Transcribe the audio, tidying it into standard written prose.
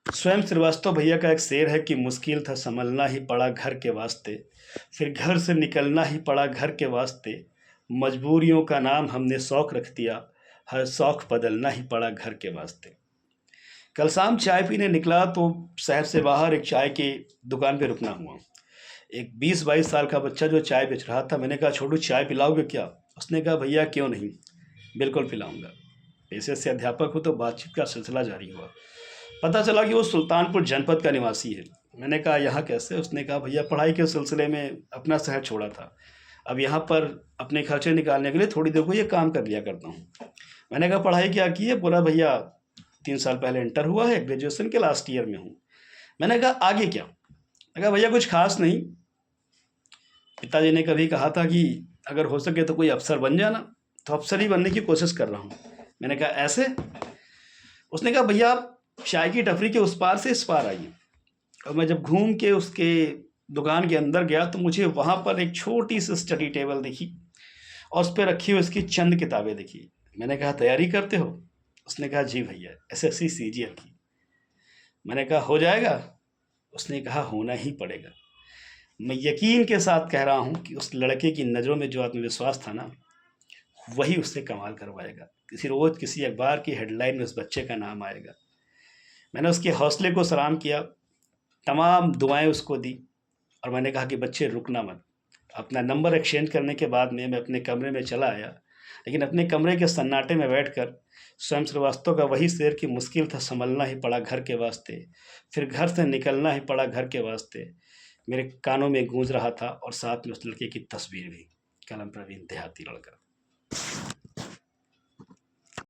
स्वयं श्रीवास्तव भैया का एक शेर है कि मुश्किल था संभलना ही पड़ा घर के वास्ते, फिर घर से निकलना ही पड़ा घर के वास्ते, मजबूरियों का नाम हमने शौक रख दिया, हर शौक बदलना ही पड़ा घर के वास्ते। कल शाम चाय पीने निकला तो शहर से बाहर एक चाय की दुकान पे रुकना हुआ। एक 20-22 साल का बच्चा जो चाय बेच रहा था, मैंने कहा छोटू चाय पिलाओगे क्या? उसने कहा भैया क्यों नहीं, बिल्कुल पिलाऊंगा। पेशे से अध्यापक हो तो बातचीत का सिलसिला जारी हुआ। पता चला कि वो सुल्तानपुर जनपद का निवासी है। मैंने कहा यहाँ कैसे? उसने कहा भैया पढ़ाई के सिलसिले में अपना शहर छोड़ा था, अब यहाँ पर अपने खर्चे निकालने के लिए थोड़ी देर को ये काम कर लिया करता हूँ। मैंने कहा पढ़ाई क्या की है? बोला भैया 3 साल पहले इंटर हुआ है, ग्रेजुएशन के लास्ट ईयर में हूँ। मैंने कहा आगे क्या? मैंने कहा भैया कुछ खास नहीं, पिताजी ने कभी कहा था कि अगर हो सके तो कोई अफसर बन जाना, तो अफसर ही बनने की कोशिश कर रहा हूँ। मैंने कहा ऐसे? उसने कहा भैया आप चाय की टपरी के उस पार से इस पार आइए। और मैं जब घूम के उसके दुकान के अंदर गया तो मुझे वहाँ पर एक छोटी सी स्टडी टेबल दिखी और उस पर रखी हुई उसकी चंद किताबें दिखी। मैंने कहा तैयारी करते हो? उसने कहा जी भैया, एसएससी सीजीएल की। मैंने कहा हो जाएगा? उसने कहा होना ही पड़ेगा। मैं यकीन के साथ कह रहा हूँ कि उस लड़के की नज़रों में जो आत्मविश्वास था ना, वही उससे कमाल करवाएगा। किसी रोज़ किसी अखबार की हेडलाइन में उस बच्चे का नाम आएगा। मैंने उसके हौसले को सलाम किया, तमाम दुआएं उसको दी और मैंने कहा कि बच्चे रुकना मत। अपना नंबर एक्सचेंज करने के बाद में मैं अपने कमरे में चला आया, लेकिन अपने कमरे के सन्नाटे में बैठकर स्वयं श्रीवास्तव का वही शेर कि मुश्किल था संभलना ही पड़ा घर के वास्ते, फिर घर से निकलना ही पड़ा घर के वास्ते, मेरे कानों में गूंज रहा था और साथ में उस लड़के की तस्वीर भी। कलम प्रवीण देहाती लड़का।